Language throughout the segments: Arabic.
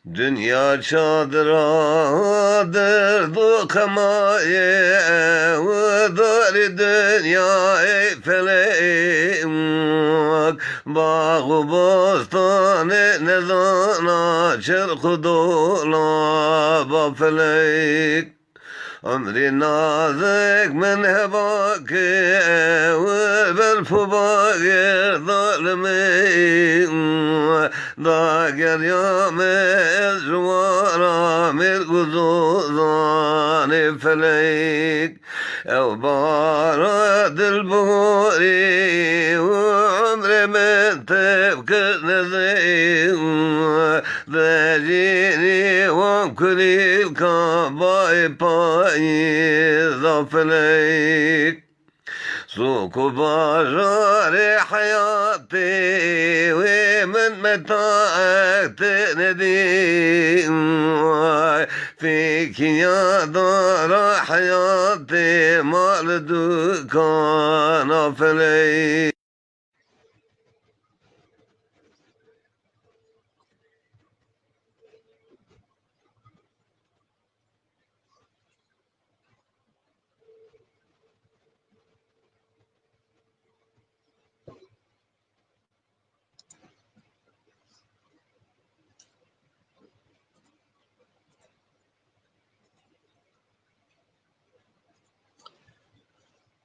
Dünya çadıradır dukamayı Vıdır dünyayı felek Bağı bostanı ne zana Çırkı dolaba felek أمري نازك من هباك وبالفباقر ظالمي ضاقر يوم الزوارة من قزوزان فليك أو بارد البوري وعمري من تبكر نزيم ذاجيني وكلي الكعبة بايظ فليك سوق بجار حياتي ومن متاعك تنديم فيك يا دار حياتي مال دكان فليك.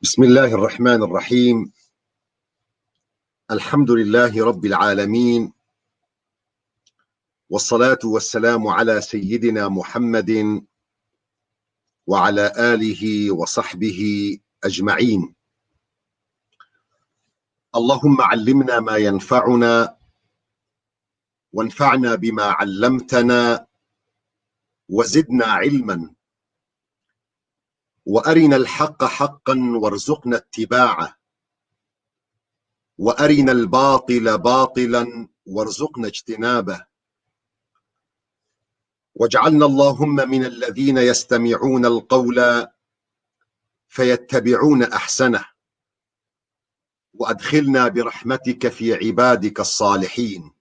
بسم الله الرحمن الرحيم. الحمد لله رب العالمين، والصلاة والسلام على سيدنا محمد وعلى آله وصحبه أجمعين. اللهم علمنا ما ينفعنا وانفعنا بما علمتنا وزدنا علما، وأرنا الحق حقا وارزقنا اتباعه، وأرنا الباطل باطلا وارزقنا اجتنابه، واجعلنا اللهم من الذين يستمعون القول فيتبعون أحسنه، وأدخلنا برحمتك في عبادك الصالحين.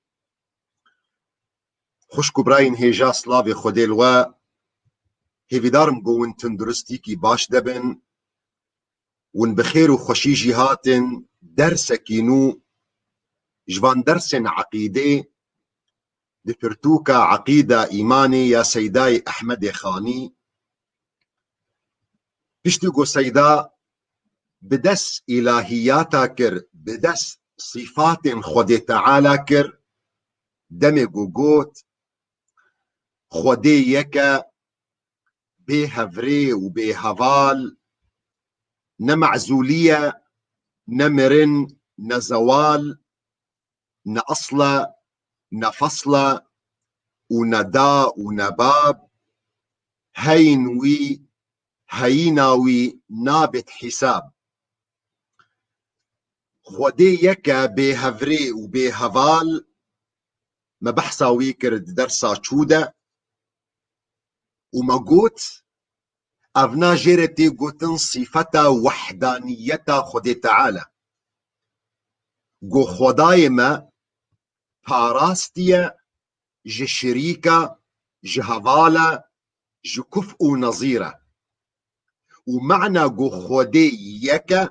خوشکو براین هیجا سلاوی خودلوا هیویدارم گوون تندرستی کی باش دبن ون بخیر و خوشی جهاتن درس کینو جوان درس عقیده دپرتوکا عقیده ایمانی یا سیدای احمد خانی پشتی گو سیدا بدس الهیاتا کر بدس صفات خود تعالی کر دم گو گوت خودی یکا به هفری و به هوال نمعزولية نمرن نزوال نأصلة نفصلة ونداء ونباب هينوي هيناوي نابت حساب خودي يكا بهفري وبهفال ما بحثاوي كرد درسا تشودة وما قوت أفنا جيرتي قوتن صفتا وحدانيتا خودي تعالى قو خداي ما باراستيا جي شريكة جي هفالة جي كفء نظيرة. ومعنى قو خودي يكا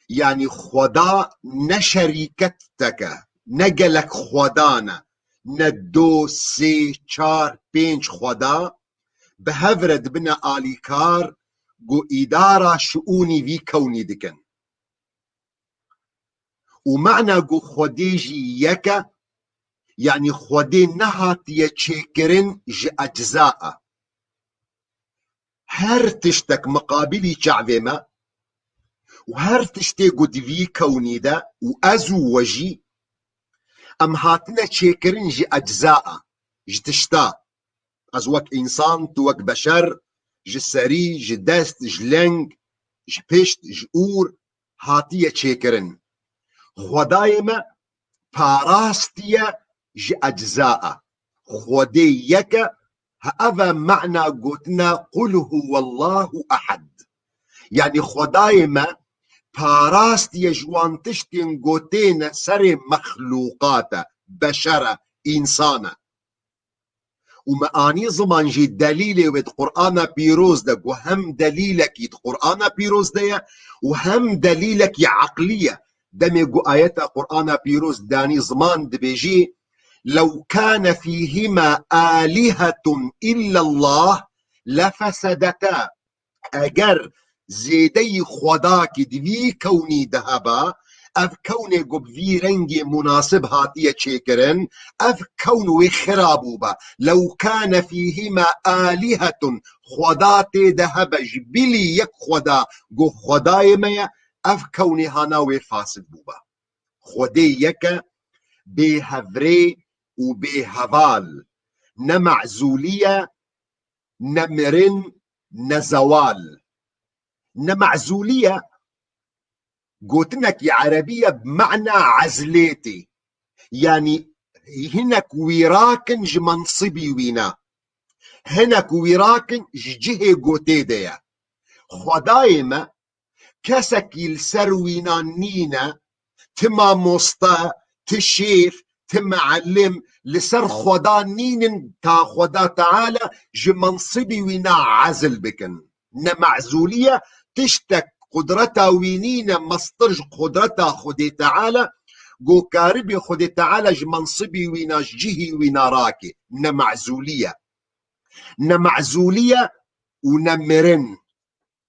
يعني خدا نشريكتك نقلك خدانا ندو سي چار پنج خدا بهفرد بنا آليكار قو إدارة شؤوني في كوني دكن. ومعنى قو خديجي يكا يعني خدي نهات يتشكرن جي أجزاء هر تشتك مقابلي شعبما وهر تشتي قد في كوني دا وأزو وجي أم هاتنا تشكرن جي أجزاء جي تشتا أزوك إنسان توك بشر جي سري جي دست جي لنگ جي پشت جي اور هاتية تشكرن خدايما باراستيا جي أجزاء خودي يكا هذا معنى قلتنا قل هو الله أحد يعني خدايما باراستيا جوان تشتين قوتين سر مخلوقات بشرة إنسانة ومعاني زمان جي دليل ود قرآن بيروز دك وهم دليلك يد قرآن بيروز ديا وهم دليلك يا عقلية دمي قو آيات قرآن بيروز داني زمان دبيجي لو كان فيهما آلهة إلا الله لفسدتا اگر زیدەی خۆدا کردوی کەونی دەهەبا ئەف کەونێ گوبوی رەنگی مناسب هاتیە چێکردن ئەف کەون وێ خرابوو بە لەو کانە فیهما ئالیهەتون خۆدا تێدە هەبەش بیلی یەک خۆدا گو خۆدایەمەیە ئەف کەونی هانا وێ فاسد بوو بە خۆدەی یەکە بێ هەڤرێ و بێ هەڤال نە مەعزولیە نە مرن نزوال نمعزولية قوتنك يا عربية بمعنى عزليتي يعني هناك ويراكن جمنصبي وينا هناك ويراكن جهه قوتي ديا خدايما كسك يلسروينا نينا تما مصطا تشيف تمعلم لسر خدا نين تا خدا تعالى جمنصبي وينا عزل بكن نمعزولية تشتك قدرتها وينينا مصطرج قدرتها خدي تعالى قو كاربي خدي تعالى جمنصبي وينا جهي وينا راكي نمعزولية ونمرن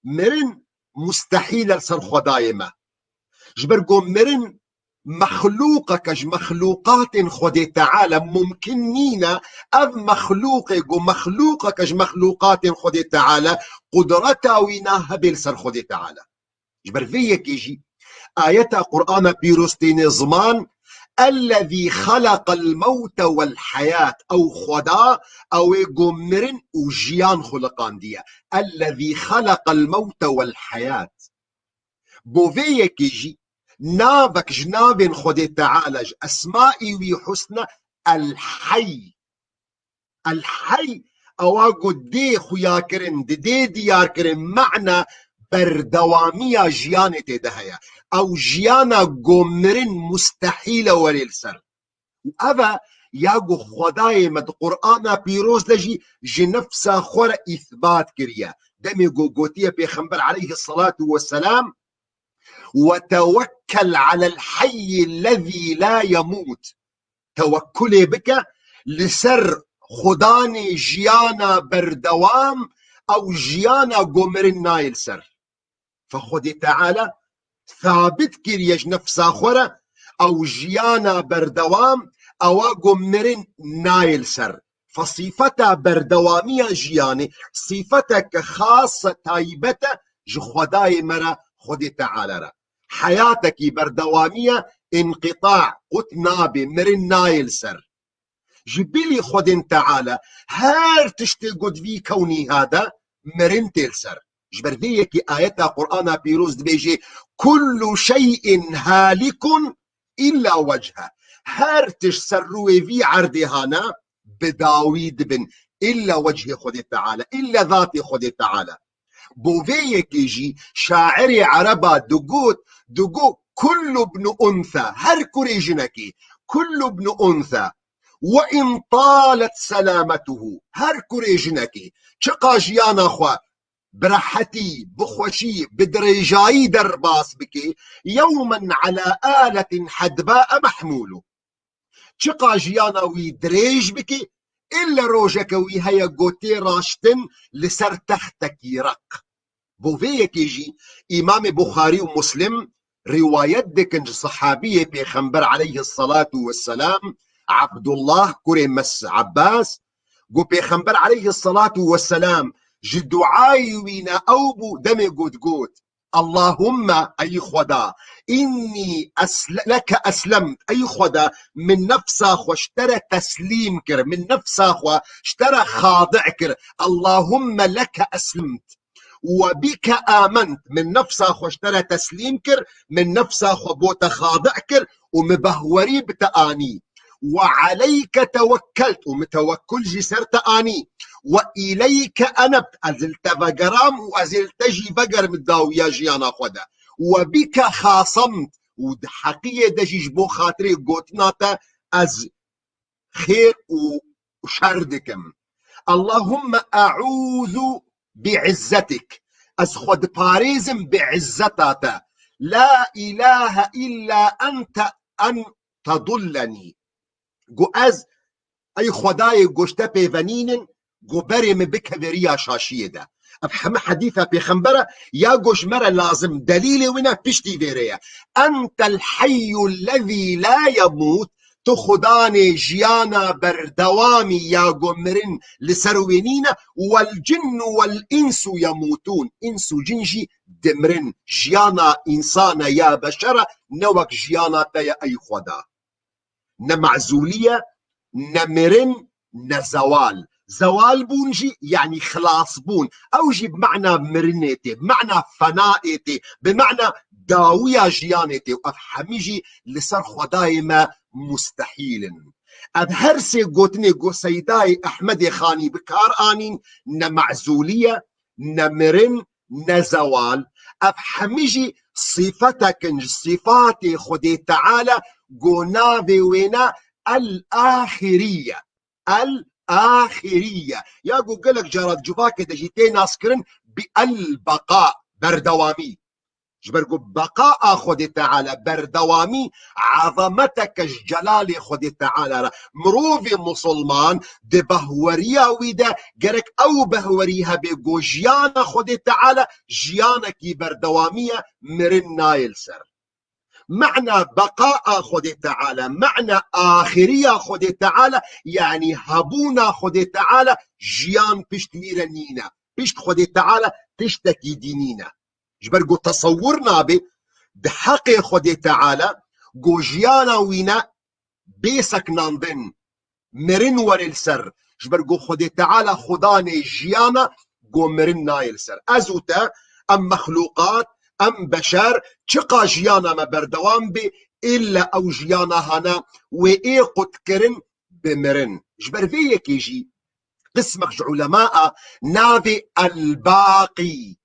مرن مستحيل لسر خدايما جبر قو مرن مخلوقك مخلوقات خدي تعالى ممكن نينا أذ مخلوقك مخلوقات خدي تعالى قدرتا ويناها بلسر خدي تعالى جبر فيك يجي آية قرآن بيروستين زمان الذي خلق الموت والحياة أو خدا أو قمرن وجيان خلقان دي الذي خلق الموت والحياة بوفيك يجي نافك جناب خدي تعالى أسمائي وحسنى الحي أواقو دي خيا كرن دي ديار كرن معنى بردوامية جيانة تدهيا أو جيانا قمرن مستحيلة وللسر وهذا ياقو خداي مد قرآن بيروز لجي جنفسا خور إثبات كريا دمي قوتية بيخنبر عليه الصلاة والسلام وتوكل على الحي الذي لا يموت توكلي بك لسر خداني جيانا بردوام او جيانا قمرن نايل سر فخدي تعالى ثابت كريج نفسا خورة او جيانا بردوام او قمرن نايل سر فصفتها بردوامية جياني صفتك خاصة تايبته جخداي مرة خدي تعالى را حياتك بردوامية انقطاع قط نابي مرن نايل سر جبلي خدن تعالى هار تشتي قد في كوني هذا مرن تلسر جبر فيك آيات قرآن بيروز دبيجي كل شيء هالك إلا وجهه هار تشسروي في عردهانا بداويد بن إلا وجه خدي تعالى إلا ذاتي خدي تعالى بوفيك يجي شاعري عربا دقوت كل ابن أنثى هر كوريجنكي كل ابن أنثى وإن طالت سلامته هر كوريجنكي شقا جيانا خوا برحتي بخوشي بدريجاي درباس بكي يوما على آلة حدباء محمول شقا جيانا ويدريج بكي إلا روجك ويهيا قوتي راشتن لسر تختك يرق بوفيك يجي إمام بخاري ومسلم رواية دكنج صحابية بيخنبر عليه الصلاة والسلام عبد الله كريمس عباس قو بيخنبر عليه الصلاة والسلام جدعاي وينا أوبو دمي قوت اللهم أي خدا إني لك أسلمت أي خدا من نفسا خو اشترى تسليم كر من نفسا خو اشترى خاضع كر اللهم لك أسلمت وبك آمنت من نفسا خو اشترى تسليم كر من نفسا خو بوت خاضع كر ومبهوري بتآني وعليك توكلت ومتوكل جسرت آني وإليك أنبت أزلت بقرام وأزلت جي بقر مداوية جيانا خدا وبك خاصمت ودحقية دجيج بو خاطري قوتناتا أز خير وشردكم اللهم أعوذ بعزتك از خود پارێزم بعزتاتا لا إله إلا أنت أن تضلني گو از أي خداي گوشته پیونینن گو برم بكبريا شاشية ده افهم حديثة بيخنبرة يا گوش مرة لازم دليل ونا بشتي فيريا أنت الحي الذي لا يموت تو خداني جيانا بردوامي يا قمرن لسروينينا والجن والإنس يموتون إنس جنجي دمرن جيانا إنسانا يا بشرة نوك جيانا تيا أي خدا نمعزولية نمرن نزوال زوال بونجي يعني خلاص بون أوجي بمعنى مرنتي بمعنى فنائتي بمعنى داوية جيانتي وأفحميجي لسر خداي ما مستحيل أبهرسي قوتني قو سيداي أحمد خاني بكار آنين نمعزولية نمرن نزوال أفحميجي صفتك صفاتي خدي تعالى قنابي وينا الآخرية الآخرية يا قلك جارات جفاك دجيتي ناسكرن بالبقاء بردوامي جبرقو بقاء خد تعالى بردوامي عظمتك جلال خد تعالى مروفي مسلمان دي بهوريا ويدا جرك او بهوريها بيقو جيانا خد تعالى جيانك بردوامية مرن نايل سر معنى بقاء خد تعالى معنى آخرية خد تعالى يعني هبونا خد تعالى جيان بشت ميرنينا بشت خد تعالى تشتكي دينينا جبرقو تصورنا بحق خد تعالى قو جيانا وينا بيسك ناندن مرن ورالسر جبرقو خد تعالى خداني جيانا قو مرن نايلسر أزوتا أم مخلوقات أم بشر چقا جيانا ما بردوام بي إلا أو جيانا هانا وإيه قد كرن بمرن جبر فيك يجي قسمك علماء نافي الباقي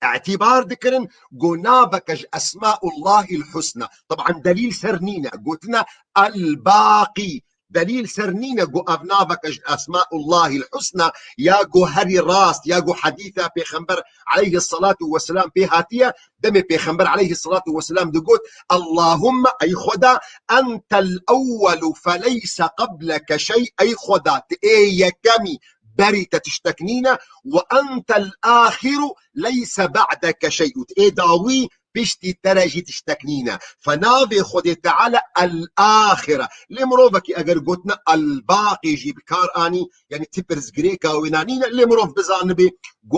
اعتبار ذكرن قلنا بكج أسماء الله الحسنى طبعا دليل سرنينا قلتنا الباقي دليل سرنينا قو أبنا بكج أسماء الله الحسنى يا قو هري راس يا قو حديثة بيخنبر عليه الصلاة والسلام بهاتية دم بيخنبر عليه الصلاة والسلام دقوت اللهم أي خدا أنت الأول فليس قبلك شيء أي خدا تأي كمي بريت تشتكنينا وأنت الآخر ليس بعدك شيء إيه داوي بشتي ترجي تشتكنينا فنافي خد تعالى الآخرة لمروفك أجر قلتنا الباقي جيب كار آني يعني تبرز جريكا وينانينا لمروف بزانبي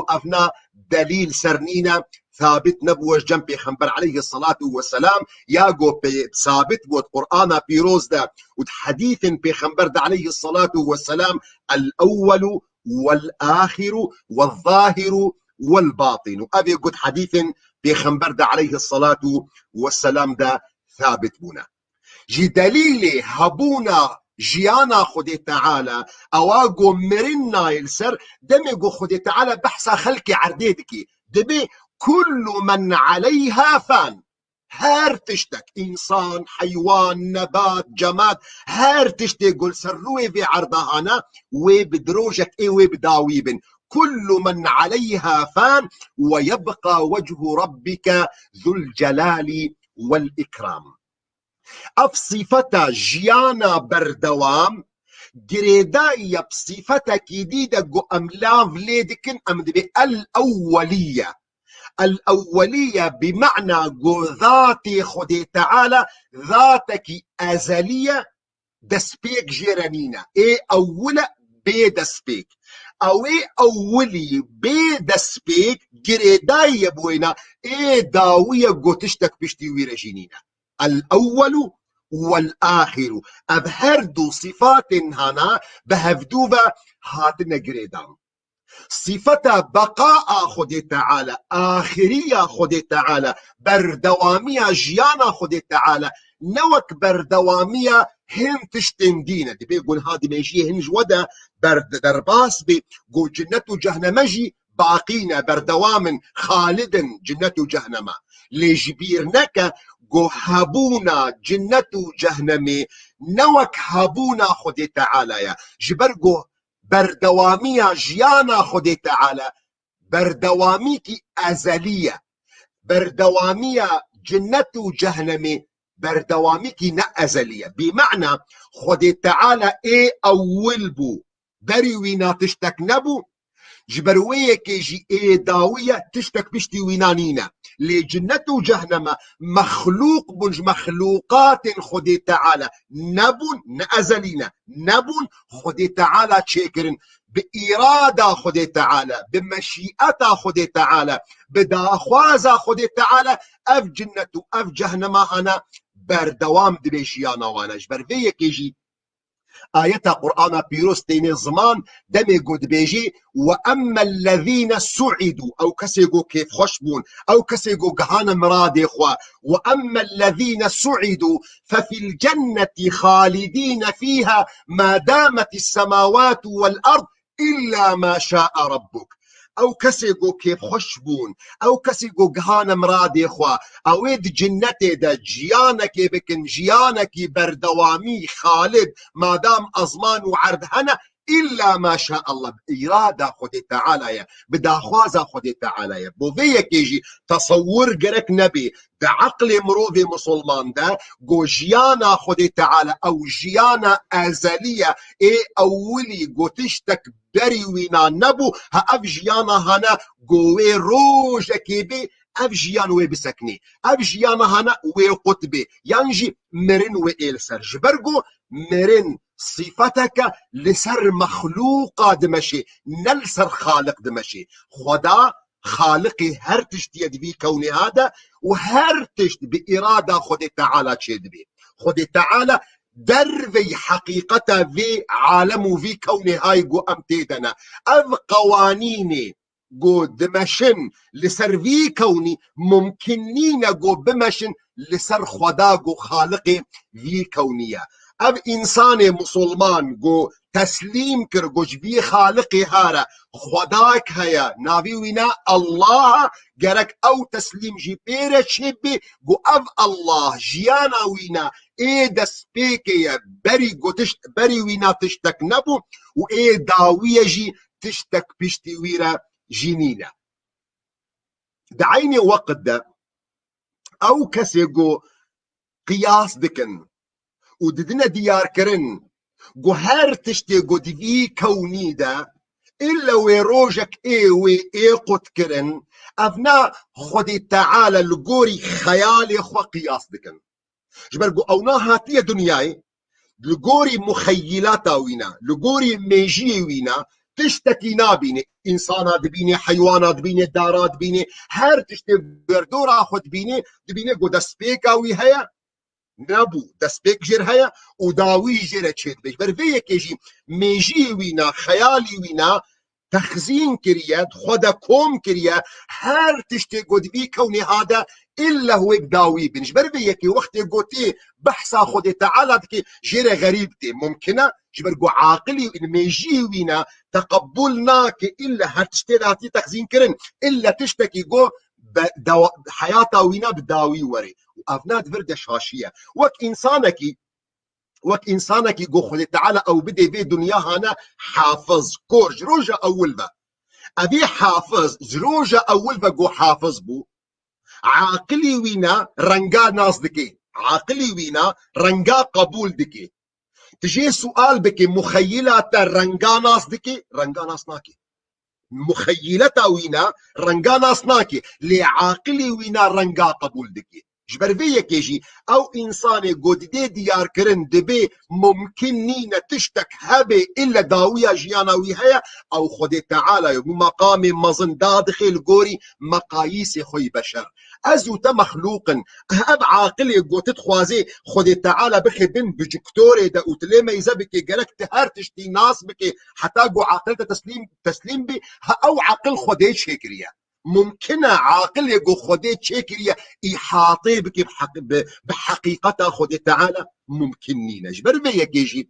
قفنا دليل سرنينا ثابت نبوش جنبي خنبر عليه الصلاة والسلام ياقو ثابت بود قرآن بيروز دا وحديث بيخنبر دا عليه الصلاة والسلام الأول والآخر والظاهر والباطن وأبي قد حديث بيخنبر دا عليه الصلاة والسلام دا ثابت بنا جي دليل هبونا جيانا خدي تعالى أواقو مرنا يلسر دميقو خدي تعالى بحثا خلقي عرديدكي دبي كل من عليها فان هار تشتك إنسان حيوان نبات جماد هار تشتك قل سروي في عرضهانا وبدروجك إيه وبداويبن كل من عليها فان ويبقى وجه ربك ذو الجلال والإكرام أف صفتا جيانا بردوام جريدايا بصفتك جديدة جو أملاف ليدكن أمدبي الأولية الأولية بمعنى جو ذاتي خدي تعالى ذاتك أزلية دسبيك جيرانينا إيه أولى بيدسبيك أو إيه أولي بيدسبيك جريدايا بوينا إيه داوية جو تشتك بشتي ويرجينينا الأول والآخر أبهردو صفات هنا بهفدوبة هاتنا جريدان صفة بقاء خدي تعالى آخرية خدي تعالى بردوامية جيانا خدي تعالى نوك بردوامية هن تشتن دينا دي بيقول هادي ميجي هنج ودا برد درباس بي قول جنة جهنمجي باقينا بردوام خالدا جنة جهنم لجبيرنك جو هبونا جنة جهنمي نوك هبونا خدي تعالى يا جبرقو بردوامية جيانا خدي تعالى بردواميكي أزلية، بردوامية جنة وجهنمي بردواميكي نا أزلية. بمعنى خدي تعالى ايه أول بو بري وينا تشتك نبو جبروية كيجي ايه داوية تشتك بشتي وينانينا لجنة وجهنم مخلوق بنج مخلوقات خدي تعالى نبون نأزلينا نبون خدي تعالى تشكرن بإرادة خدي تعالى بمشيئة خدي تعالى بداخوازة خدي تعالى اف جنة اف جهنم انا بردوام دبيشيانا وانا جبروية كيجي آية قرآن بيروس تيني زمان دمي قد بيجي وأما الذين سعدوا أو كسيقو كيف خشبون أو كسيقو قهان مرادي إخوة وأما الذين سعدوا ففي الجنة خالدين فيها ما دامت السماوات والأرض إلا ما شاء ربك. او کسی گو که خوش بون او کسی گو گهان مرادی خوا او اید جنتی دا جیانکی بکن جیانکی بردوامی خالد مادام ازمان و عرض هنه إلا ما شاء الله إرادة خدي تعالى بداخوازة خدي تعالى بوفيه كيجي تصور جرك نبي بعقل مروفي مسلمان ده جو جيانا خدي تعالى أو جيانا أزلية إيه أولي جو تشتك بري وينا نبو ها أف جيانا هنا جوي روجة كيبي اف جيان وي بسكني اف جيان هنا وي قطبي ينجي مرن وإلسر جبرجو مرن صفتك لسر مخلوق دمشي نلسر خالق دمشي خدا خالقي هر تشتي دبي كوني هذا وهر تشت بإرادة خدي تعالى تشدبي خدي تعالى درفي حقيقة في عالم في كوني هاي جو أمتيدنا أذ قوانيني جو دمشن لسر في كوني ممكنين جو بمشن لسر خدا جو خالقي في كونية او انسان مسلمان گو تسلیم کر گوش بی خالقی هارا خداک هیا ناوی وینا الله گرک او تسلیم جی پیره چه بی گو او الله جیانا وینا ای دست پیکی بری گو تشت بری وینا تشتک نبو و ای داوی جی تشتک پشتی ویرا جینینا دعینی وقت ده او کسی گو قیاس دکن وددنا ديار كرن جو هر تشتي جو دي كوني دا إلا ويروجك إيه وإيه قد كرن أفنا خدي تعالى لقوري خيالي خوا قياس دكن جبر جو أونا هاتية دنياي لقوري مخيلاتا وينا لقوري ميجي وينا تشتكي نابيني إنسانات بيني حيوانات بيني دارات بيني هر تشتي بردورا خد بيني دبيني جو دسبيكا ويهيا نبو دسبيك جير هيا وداوي جير تشيد بيش برفيه كيجي ميجي وينا خيالي وينا تخزين كريات خدا كوم كريا هر تشتي قد في كوني هذا إلا هو بداوي بنش برفيه كي وقت قوتي بحثا خدي تعالى كي جير غريبتي ممكنة جبرقو عاقلي ميجي وينا تقبلناك إلا هر تشتي ذاتي تخزين كرن إلا تشتكي قو حياتا وينا بداوي وري وافناد فرده شاشيه وك انسانك جو خدي تعالى او بدي في دنيا هنا حافظ كورج روجا اول با ابي حافظ زروجا اول با جو حافظ بو عاقلي وينا رنقا ناس دكي عاقلي وينا رنقا قبول دكي تجي سؤال بكي مخيلة رنقا ناس دكي رنقا ناس ناكي مخيلتا وينا رنقا ناس ناكي لعاقلي وينا رنقا قبول دكي جبرفيه كيجي او انسان قد دي ديار كرن دبي ممكن نينا تشتك هبه الا داوية جياناوي هيا او خدي تعالى بمقام مظن داخل قوري مقاييس خوي بشر ازو تمخلوقا هب عاقلي قد تتخوازي خدي تعالى بخي بن بجكتوري دا وتليما يزبكي قالك تهار تشتي ناس بكي حتى قو عاقلتا تسليم بي او عاقل خدي شكريا ممكنة عاقل يقول خدي تشكريا إحاطي بك بحقيقتها خدي تعالى ممكنين اجبر بيا كيجي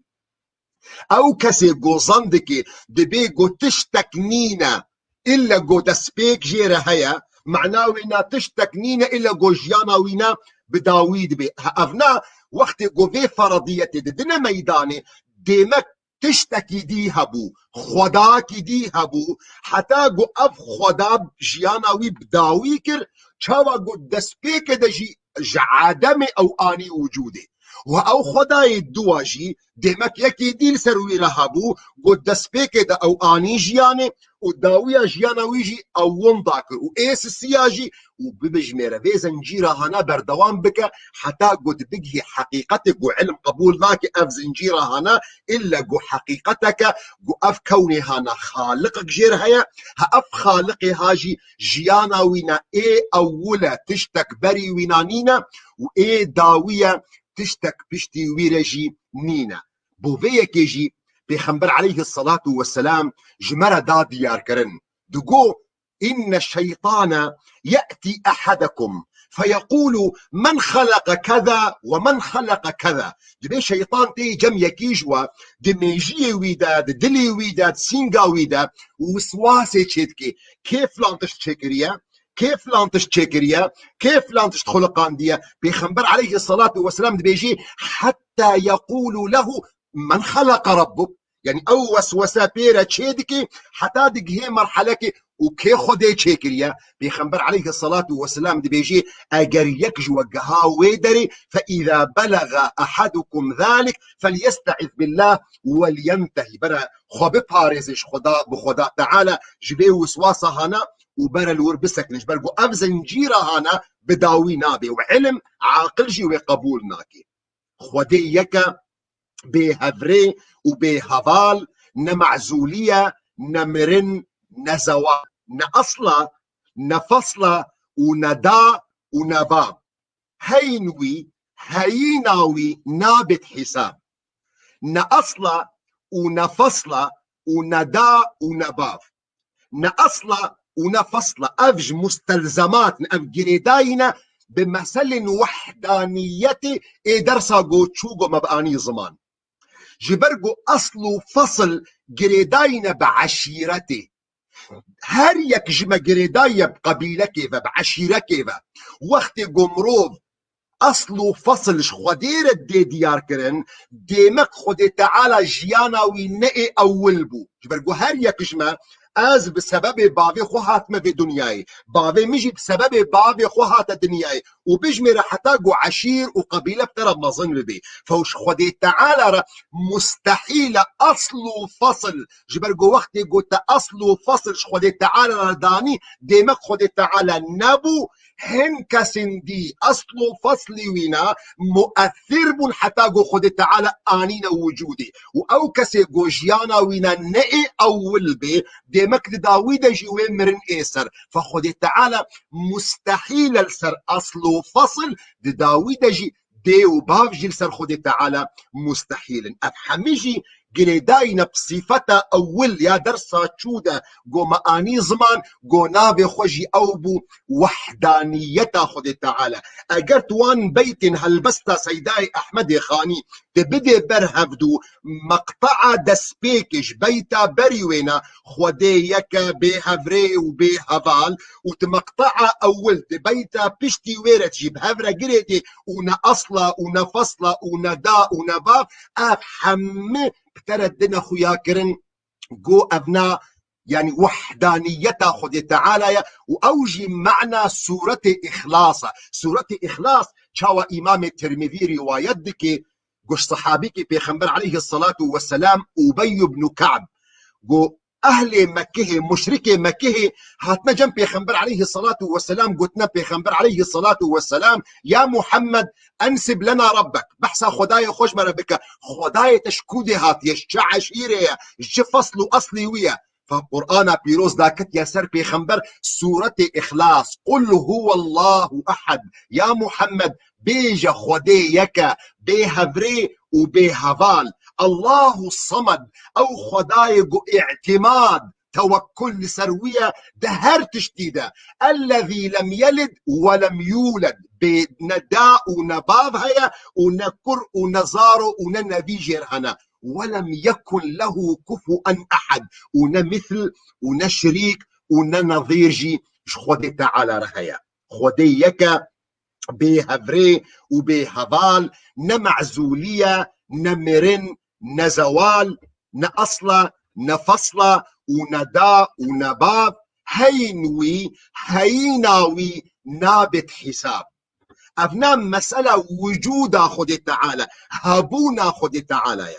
أو كسي قو صندكي دبي قو تشتكنينا إلا قو تسبيك جيرا هيا معناوينا تشتكنينا إلا قو جياناوينا بداويد بي أفنا وقت قو في فرضية دنا ميداني ديمك تشتكي دي هبو خداكي دي هبو حتى قو اف خدا جياناوي بداوي كر چاوا قو دسبيك دجي عدم او اني وجوده و او خدای دواجی دمک یکی دیل سروی رهبو قو دسبيك دا او اني جيانه و داوية جياناويجي او ونداكر و ايس السياجي و ببجميرة في زنجيرة هنا بردوان بك حتى قد بقهي حقيقتك وعلم قبول ذاك اف زنجيرة هنا الا قو حقيقتك قو اف كوني هنا خالقك جير هيا اف خالقي هاجي جيانا وينا اي اولا تشتك بري وينا نينا و اي داوية تشتك بشتي ويرجي نينا بوفيا كيجي بيخنبر عليه الصلاة والسلام جمرة دا ديار كرن دقو إن الشيطان يأتي أحدكم فيقول من خلق كذا ومن خلق كذا دبي شيطان تي جم يكيجوا دميجي ويداد دلي ويداد سينغا ويداد وسواسي تشيتكي كيف لانتش تشكريا كيف لانتش تشكريا كيف لانتش تخلقان ديا بيخنبر عليه الصلاة والسلام دبيجي حتى يقول له من خلق ربك يعني او وسوسه بيرا تشيدكي حتى دقهي مرحلك وكي خدي تشيكريا بيخنبر عليه الصلاة والسلام دي بيجي اگر يكج وقها ويدري فإذا بلغ أحدكم ذلك فليستعذ بالله ولينتهي برا خب بارزش خدا بخدا تعالى جبيه وسواسة هنا وبرا الوربسك نجبرقو اف زنجيرة هنا بداوي نابي وعلم عاقل جي وقبول ناكي خدي يكا بهفري وبهفال نمعزولية نمرن نزوا نأصلا نفصلا وندا ونباب هينوي هيناوي نابت حساب نأصلا ونفصلا وندا ونباب نأصلا ونفصلا أفج مستلزمات نأم جريداينا بمثل وحدانيتي درسا قوتشوغو مباني زمان جبرقو أصل فصل جريداينا بعشيرتي هر يك جمع جريدايا بقبيلة كيفا بعشيرة كيفا وقت قمروف أصل فصل خدير دي ديار كرن ديمك خدي تعالى جيانا وينئي أول بو جبرقو هر يك جمع از بسبب باوی خوهات ما في دنياي باوي مجي بسبب باوي خوهات دنياي وبجمر حتى قو عشير وقبيلة بترى مظن بي فوش خدي تعالى مستحيل أصل فصل جبرقو وقت قلت أصل فصل خدي تعالى رداني ديمك خدي تعالى نبو هن كسندي أصل فصلي وينا مؤثر بن حتى قو خدي تعالى آنينا وجودي وأو كسي قو جيانا وينا نئي أول بي ديمك داويد جيوي مرن ايسر فخدي تعالى مستحيل السر اصل فصل داويد جي دي وباف جيل سر خدي تعالى مستحيل افحميجي جليداينا بصفتا اول يا درسا تشودا قو ماني زمان قو نابي خوجي اوبو وحدانيتا خدي تعالى اقرت وان بيت هلبستا سيداي احمد خاني تبدي برهفدو مقطع دسبيكش بيتا بريوينا خدي يكا بهفري وبهفال وتمقطع اول بيتا بشتي ويرت جيب هفرا قريتي ونا اصلا ونا فصلا ونا دا ونا باف افحمي بتردنا خويا كرن جو ابناء يعني وحدانيتها خدي تعالى واوجي معنى سورة اخلاص سورة اخلاص شاوى امام الترمذي رواية دكي قش صحابيكي بيخنبر عليه الصلاة والسلام أبي بن كعب جو أهل مكة مشركي مكة هاتنا جنب بيخنبر عليه الصلاة والسلام قلتنا بيخنبر عليه الصلاة والسلام يا محمد أنسب لنا ربك بحثا خدايا خوش مربك خدايا تشكودي هات يشجع عشيري جفصل أصلي ويا فالقرآن بيروز داكت ياسر بيخنبر سورة إخلاص قل هو الله أحد يا محمد بيجا خدي يكا بيهفري وبيهفال الله الصمد أو خدايق اعتماد توكل سروية دهر تشتيدة الذي لم يلد ولم يولد بنداء ونباب هيا ونكر ونزار وننبيجر هنا ولم يكن له كفوا أحد ونمثل ونشريك وننظير جي خدي تعالى رهيا خدي يكا بهفري وبهفال نمعزولية نمرن نزوال نأصلة نفصلة ونداء ونباب هينوي هيناوي نابت حساب. أبنا مسألة وجود خود تعالى هبونا خود تعالى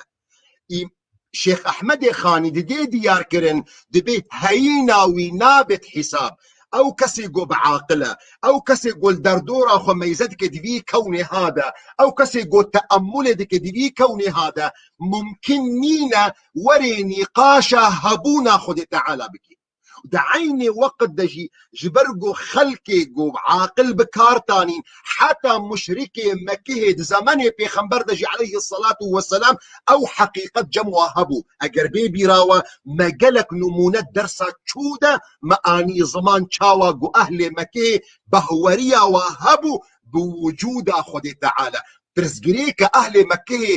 شيخ أحمد خاني دي ديار كرن دبي هيناوي نابت حساب او کسی گو بعاقله او کسی گو دردورا خو میزد که دوی کونی هادا او کسی گو تأمل دی که دوی کونی هادا ممکن نینا وری نقاشا هبونا خود تعالی بکی دا عيني وقت دجي جبرقو خلقي جو عاقل بكارتانين حتى مشركي مكيه زماني بيخنبر دجي عليه الصلاة والسلام او حقيقة جموة هبو اگر بيبي راوة ما قلق نمونة درسة چودة ما اني زمان چاوا جو اهل مكيه بهوريا وهبو بوجود خود تعالى برزقريك اهل مكيه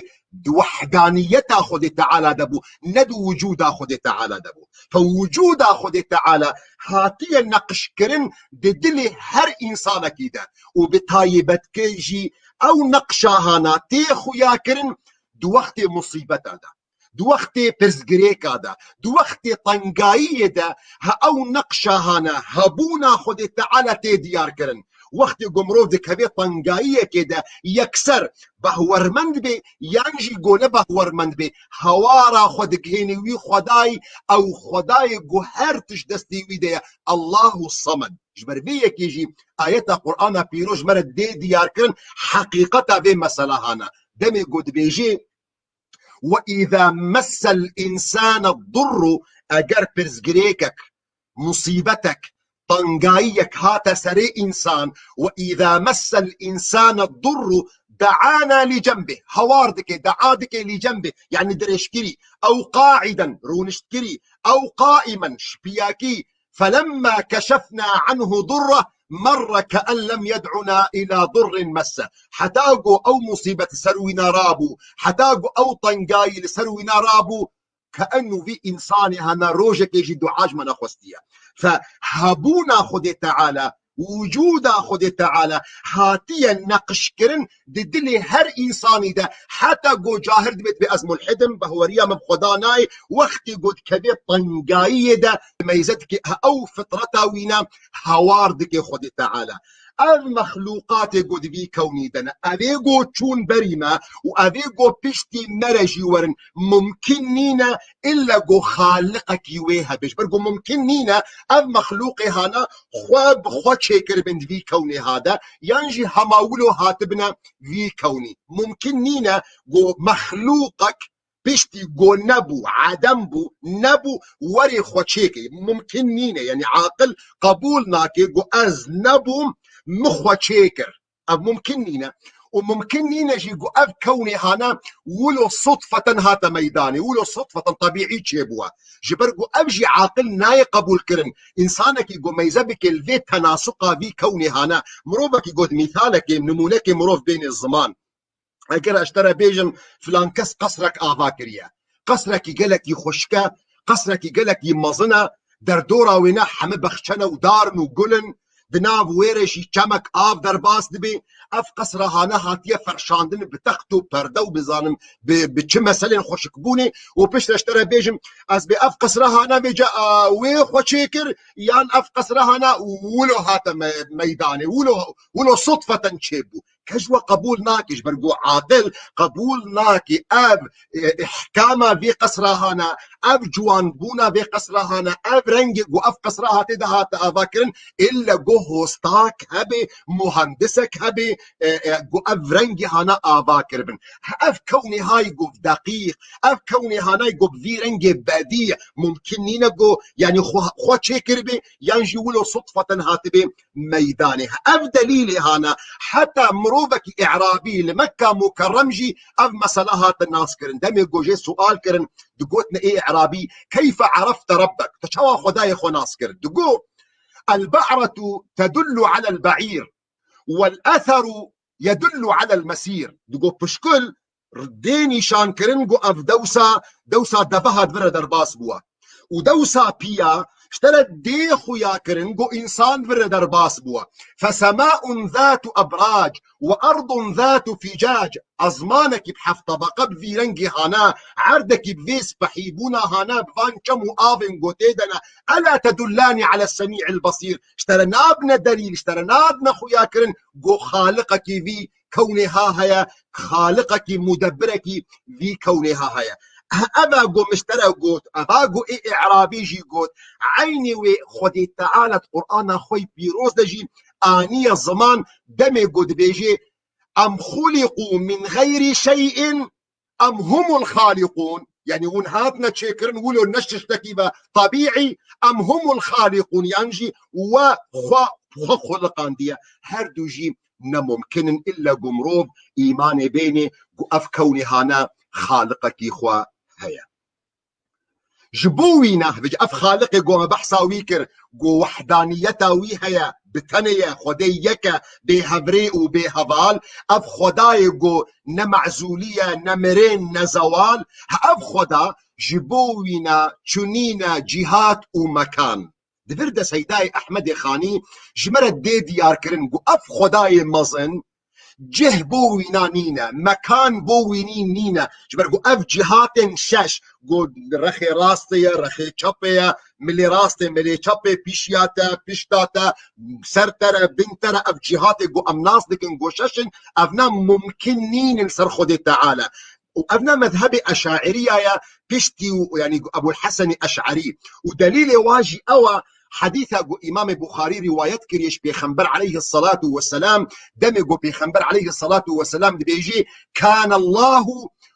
وحدانيتها خود تعالى دبو ندو وجود خود تعالى دبو فوجود خود تعالى هاتي نقش كرن ددلي هر انسان كده وبطايبت كيجي او نقشاهانا تيخو يا كرن دو وقت مصيبت هذا دو وقت برزقريك هذا دو وقت طنقاية ده او نقشاهانا هبونا خود تعالى تي ديار كرن وقت گمرو دي كبي طنقاية كده يكسر بهورمند بي يانجي گونه بهورمند بي هوارا خود گهيني وي خداي او خداي گوهرتش دستي وي ده الله الصمد جبر بي يكيجي آيات قرآن بيروج مرد دي ديار كرن حقيقتا بي مسألة هانا دمي قد بيجي وإذا مس الإنسان الضر أجر برزقريكك مصيبتك طنقايك هات سري إنسان وإذا مس الإنسان الضر دعانا لجنبه هواردك دعادك لجنبه يعني درشكري أو قاعدا رونشكري أو قائما شبياكي فلما كشفنا عنه ضره مر كأن لم يدعنا إلى ضر مسه حتاقو أو مصيبة سروينا رابو حتاقو أو طنقاي لسروينا رابو كأنه في إنسان هنا روجك يجي دعاج من أخوستيا فهبونا خود تعالى وجود خود تعالى هاتيا نقش كرن ددلي هر انساني ده حتى جو جاهر دبت بأزم الحدم بهوريا مبخداناي وقت قد كبير طنقاي ده ميزتك او فطرتا وينا هواردك خود تعالى المخلوقات قد بي كوني دنا أبيقو تشون بريما وأبيقو بشتي مرجي ورن ممكن نينا إلا قو خالقك يويها بيش برقو ممكن نينا المخلوق هانا خواب خواد شكر بند في كوني هذا ينجي هماولو هاتبنا في كوني ممكن نينا قو مخلوقك بيشتي جو نبو عدم بو نبو وري خوشيكي ممكن نينا يعني عاقل قبول ناكي جو از نبو مخوة شيكر أو ممكن نينا وممكن نينا جيقو أف كوني هانا ولو صدفة هاتا ميداني ولو صدفة طبيعي تشيبوا جبرقو أفجي عاقل ناي قبول كرن إنسانك يقو ميزبك الفي تناسقا في كوني هانا مروبك يقو مثالك نمونك مروف بين الزمان أكرا اشترى بيجن فلان كس قصرك آفاكريا قصرك يقلك يخشكا قصرك يقلك يمازنا دردورا وينا حمي بخشنا ودارن وقلن بناف ويرشي چمك آف در باس دبي اف قصرهانا هاتيه فرشاندن بتختو پرده و بزانم بچه مسئله خوشکبوني و پشت اشترى بيجم از بي اف قصرهانا بيجا وي خوشيكر يان اف قصرهانا ولو هاتا ميداني ولو صدفة تشيبو كجوا قبول ناكي برقو عادل قبول ناكي اب احكاما في قصرهانا اب جوان بونا في قصرهانا اب رنجي و اف قصرها تدهات اذاكرن الا جو هوستاك هبي مهندسك هبي جو اف رنجي هانا اذاكر بن اف كوني هاي جو دقيق اف كوني هانا جو في رنجي بديع ممكن نينا جو يعني خو تشكر بي ينجي ولو صدفة هاتبي ميداني اف دليلي هانا حتى مروبك إعرابي لمكة مكرمجي أف مسألة الناس كرن دمي جوجي سؤال كرن دقوتنا إيه إعرابي كيف عرفت ربك تشوى خداي خو ناس كرن دقو البعرة تدل على البعير والأثر يدل على المسير دقو بشكل رديني شان كرن جو أف دوسا دبها دبر درباس بوا ودوسا بيا اشترى دي خويا كرنجو إنسان بردر باس بوا فسماء ذات أبراج وأرض ذات فجاج أزمانك بحف طبقة بفيرنجي هانا عردك بفيس بحيبونا هانا بفان كمو آفن قوتيدنا ألا تدلاني على السميع البصير اشترى نابنا دليل اشترى نابنا خويا كرن جو خالقك في كونها هيا خالقك مدبرك في كونها هيا أما جو مشترى قوت أما جو إعرابي جي قوت عيني وخدي تعالى قرآن خوي بيروز دجي آنية الزمان دمي قد بيجي أم خلقوا من غير شيء أم هم الخالقون يعني ونهاتنا تشكر نقولوا نشتش تكيبة طبيعي أم هم الخالقون ينجي وخلقان دي هردو جي نممكن إلا قمروف إيمان بيني أف كوني هانا خالقك إخوة هيا جبوينا بج أف خالقي قوم بحصاوي كر قو وحدانيتا وي هيا بتنيا خديك بهبري وبهبال أف خداي قو نمعزولية نمرين نزوال أف خدا جبوينا تشونينا جهات ومكان دفرد سيداي أحمد خاني جمرت دي ديار كرن قو أف خداي مزن جه بوينا نينا مكان بوينين نينا جبرقو اف جهات شش قو رخي راستي رخي چپي ملي راستي ملي چپي بيشياتا بيشتاتا سرتر بنتر اف جهات قو امناس دكن قو ششن افنا ممكنين نسر خدي تعالى وابنا مذهبي اشاعريه يا بيشتي يعني ابو الحسن اشعري ودليل واجي اوا حديث إمام بخاري رواية كريش بيخنبر عليه الصلاة والسلام دمج بيخنبر عليه الصلاة والسلام بيجي كان الله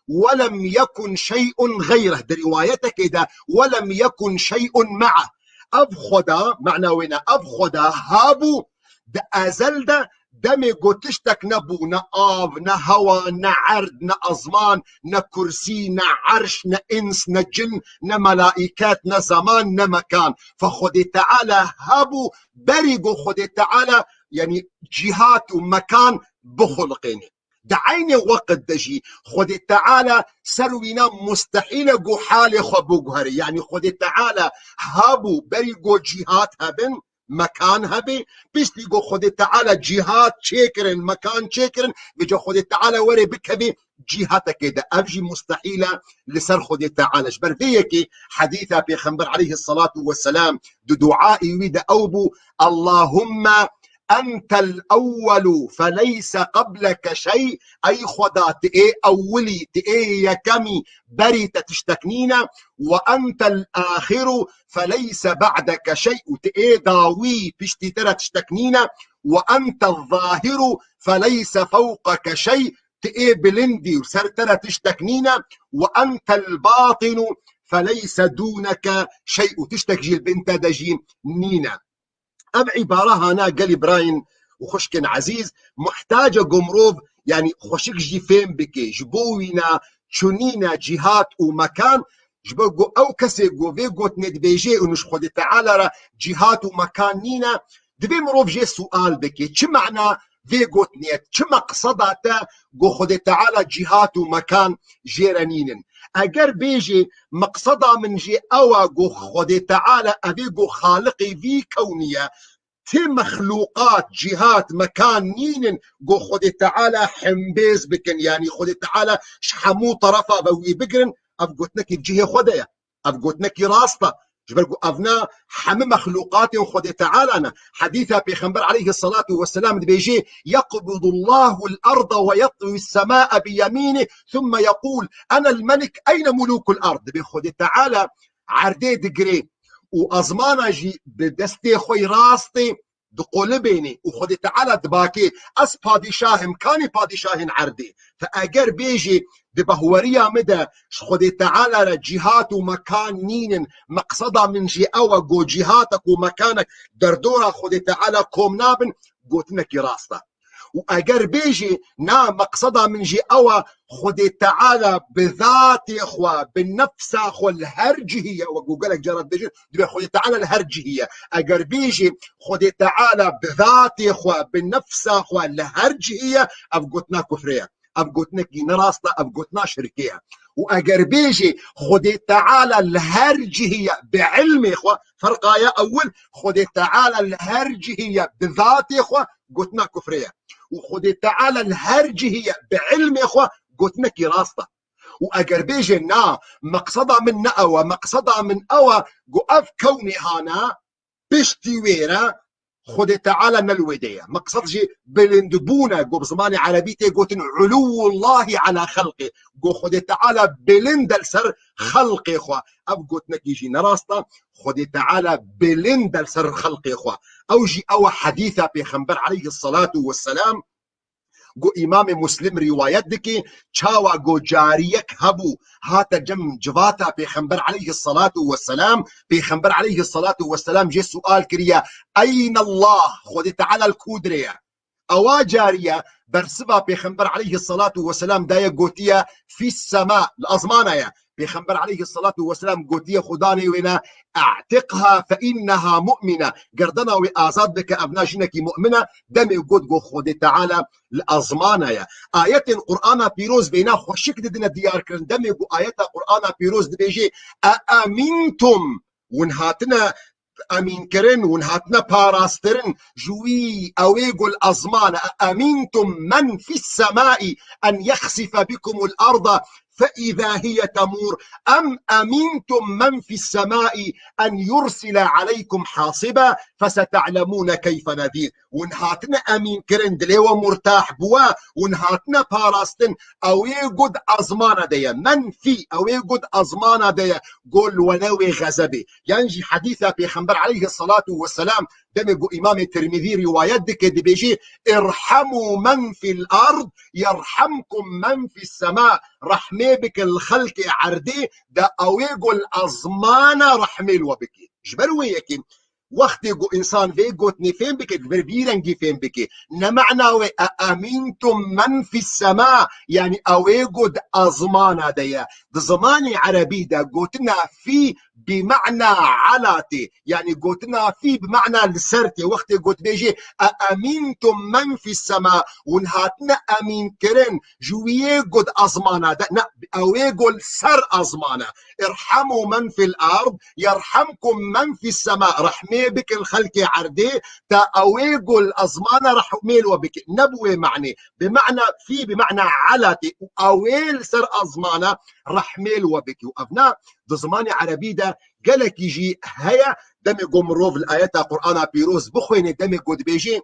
ولم يكن شيء غيره ده روايتك كده ولم يكن شيء معه أبخدا معنى وين أبخدا هابو ده أزل ده دمجو تشتك نبو نا آب نا هوا نا عرض نا أزمان نا كرسي نا عرش نا إنس نا جن نا ملائكات نا زمان نا مكان فخد تعالى هابو بريقو خد تعالى يعني جهات ومكان بخلقين دعيني وقت دجي خد تعالى سروينا مستحيل جو حالي خبوغهري يعني خد تعالى هابو بريقو جهات هبن مكان هبي بيش ليقو خد تعالى جهات شكرن مكان شكرن بيجو خد تعالى وري بكبي جهاتك كده افجي مستحيلة لسر خد تعالى جبر فيكي حديثة بيخنبر عليه الصلاة والسلام دعائي ويدا أوبو اللهم أنت الأول فليس قبلك شيء أي خدا تئي أولي تئي يكمي بري تشتكنينا وأنت الآخر فليس بعدك شيء تئي داوي بشتي ترى تشتكنينا وأنت الظاهر فليس فوقك شيء تئي بلندي وسر ترى تشتكنينا وأنت الباطن فليس دونك شيء تشتكي البنت دجين نينا أم عبارة هنا قال براين وخشكن عزيز محتاجة قمروف يعني خشك جي فين بكي جبوينا شنينا جهات ومكان جبو أو كسي جو في قوت ندبيجي ونش خد تعالى جهات ومكان نينا دبي مروف جي سؤال بكي چه معنى في قوت نيت چه مقصداتا جو خد تعالى جهات ومكان جيرانين اگر بيجي مقصدا من جي اوا جو خد تعالى ابي جو خالقي في كونية تي مخلوقات جهات مكان نين جو خد تعالى حمبيز بكن يعني خد تعالى شحمو طرفا بوي بقرن افقوتنك بجيه خديا افقوتنك راسطة جبرقو افنا حم مخلوقات خد تعالى انا حديثة بيخنبر عليه الصلاة والسلام بيجي يقبض الله الارض ويطوي السماء بيمينه ثم يقول انا الملك اين ملوك الارض بخد تعالى عردي دقري وازمانا جي بدستي خوي راستي دقول بيني وخد تعالى دباكي اس بادشاهم كاني بادشاهن عردي فاجر بيجي ببهورية مدى خد تعالى جهات ومكان نين مقصدا من جي اوا جو جهاتك ومكانك دردورة خد تعالى كوم نابن قوتنك راستا واجر بيجي نا مقصدا من جي اوا خد تعالى بذات اخوة بالنفس اخوة الهرجهية وقولك جرد بيجي خد تعالى الهرجهية اجر بيجي خد تعالى بذات اخوة بالنفس اخوة الهرجهية افقتنا كفرية اب قوتنكي نراستا اب قوتنا شركيها واجر بيجي خدي تعالى الهرجي هي بعلمي اخوه فرقايا اول خدي تعالى الهرجي هي بذاتي اخوه قوتنا كفريه وخدي تعالى الهرجي هي بعلمي اخوه قوتنا كي راستا واجر بيجي نا مقصدها من نأوى مقصدها من أوى قف كوني هانا بشتي ويرا خدي تعالى نلودية مقصد جي بلندبونا قو بزماني عربيتي قوتن علو الله على خلقي قو خدي تعالى بلندل سر خلقي اخوة اب قوتنك يجي نراستا خدي تعالى بلندل سر خلقي اخوة او جي او حديثة بيخنبر عليه الصلاة والسلام گو امام مسلم روایت دکی چاوا گو جاریک هبو هاتا جم جواتا پیغمبر علیه الصلاة والسلام پیغمبر علیه الصلاة والسلام جي سؤال كريا اين الله خود تعالى الكودريا اوا جارية برسبا پیغمبر علیه الصلاة والسلام دایا گوتیا في السماء الازمانایا پیغمبر عليه الصلاة والسلام قوتية خداني وينا اعتقها فإنها مؤمنة قردنا وآزاد بك أبناجنك مؤمنة دمي قد قو خود تعالى الأزمانة يا آيات القرآن بيروز بينا خوشك دينا ديار كرن دمي قو آيات القرآن بيروز بيجي أأمنتم ونهاتنا امين كرن ونهاتنا باراسترن جوي اويقو الازمان أأمنتم من في السماء ان يخسف بكم الارض فإذا هي تمور أم أمنتم من في السماء أن يرسل عليكم حاصبا فستعلمون كيف نذير ونهاتنا أمين كرن دليو مرتاح بوا ونهاتنا باراستن أو يقود أزمانا ديا من في أو يقود أزمانا ديا قول ونوي غزبي ينجي حديثة بيخنبر عليه الصلاة والسلام دمجو إمام الترمذي روايات دي بيجي ارحموا من في الأرض يرحمكم من في السماء رحمي بك الخلق عردي دا أويقو الأزمانة رحمي الوبكي جبروا يكي وقت يقو إنسان في قوتني فين بكي بربيرنجي فين بكي نمعنى أأمنتم من في السماء يعني أويقو أزمانة ديا دا زماني عربي دا قوتنا في بمعنى علاتي يعني قوتنا في بمعنى لسرتي وقت قوت بيجي أأمنتم من في السماء ونهاتنا أمين كرن جوية قد أزمانا دا أويقو سر أزمانا ارحموا من في الأرض يرحمكم من في السماء رحمي بك الخلق عردي تا أويقو الأزمانا رحمي وبك نبوي معني بمعنى في بمعنى علاتي أويل سر أزمانا رحمي وبك وأبناء ده زماني عربي ده قالك يجي هيا دمي قمروف الآيات قرآن بيروز بخوين دمي قد بيجي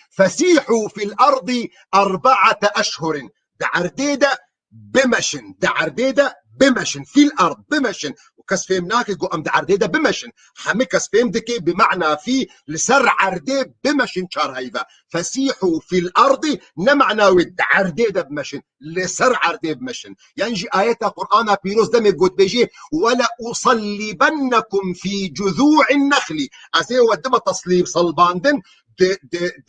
فسيحوا في الأرض 4 أشهر ده عرديدة بمشن ده عرديدة بمشن في الأرض بمشن وكسفهم ناكي قو أم ده عرديدة بمشن حمي كسفهم دكي بمعنى في لسر عردي بمشن شار هيفا فسيحوا في الأرض نمعنى ود عرديدة بمشن لسر عردي بمشن ينجي آيات القرآن بيروز دمي قد بيجي ولا أصلبنكم في جذوع النخل أزي ودما تصليب صلباندن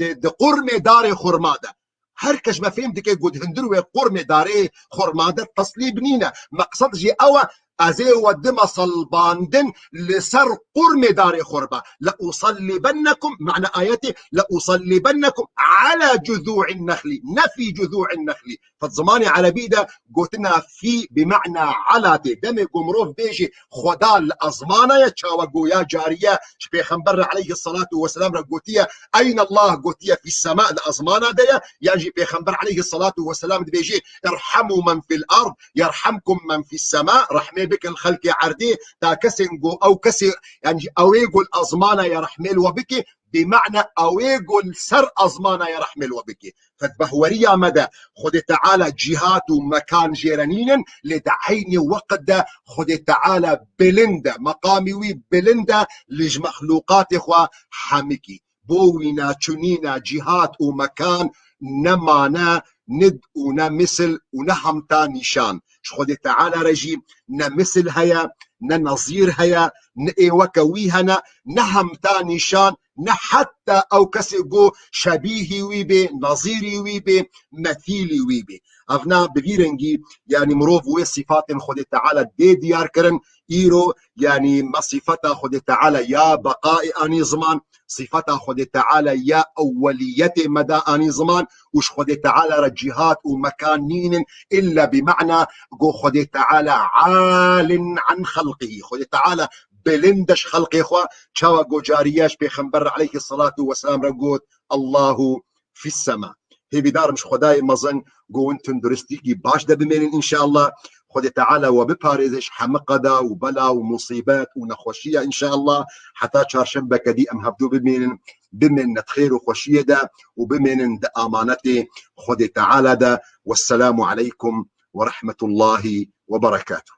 د قرمي داري خرماده هركش ما فهمت كي قد هندروي قرمي داري خرماده تصليب نينا مقصد جي أوا أزي ودما صلباندن لسر قرمي داري خربة لأصلبنكم معنى آياتي لأصلبنكم على جذوع النخل نفي جذوع النخل فالزماني على بيدا قلتنا في بمعنى على دمي قمروف بيجي خدال أزمانا يتشاوقوا يا جارية شبي خنبر عليه الصلاة والسلام قلتيا أين الله قلتيا في السماء لأزمانا ديا يجي بيخنبر عليه الصلاة والسلام بيجي ارحموا من في الأرض يرحمكم من في السماء رحمي بك الخلق عردي تا كسنجو أو كسر يعني أو يقول أزمانا يا رحميل وبكي بمعنى أو يقول سر أزمانا يا رحميل وبكي فتبهوريا مدى خد تعالى جهات ومكان جيرانين لدعيني وقت خد تعالى بلندا مقامي بلندا لج مخلوقات إخوة حمكي بوينا تشنينا جهات ومكان نمانا ند ونمثل ونهمتا نشان خد تعالى رجيم نمثل هيا ننظير هيا نئوكويهنا نهمتا نشان نحتى أو كسيقو شبيه ويبي نظيري ويبي مثيلي ويبي أفنا بفيرنجي يعني مروف وصفات خد تعالى دي ديار كرن إيرو يعني ما صفتا خد تعالى يا بقاء أني زمان صفتا خود تعالى يا أوليته مدى آني زمان وش خود تعالى رجهات ومكانين إلا بمعنى قو خود تعالى عال عن خلقه خود تعالى بلندش خلقه خوا شاوى قو جارياش بيخنبر عليه الصلاة والسلام رقوت الله في السماء هي بدار مش خداي مظن قو انتن درستيكي باش ده بمين إن شاء الله خود تعالى وبباريزش حمقدا وبلا ومصيبات ونخوشية إن شاء الله حتى شارشنبه كدي أم هبدو بمن نتخير وخوشية ده وبمن ده أمانته خود تعالى ده والسلام عليكم ورحمة الله وبركاته.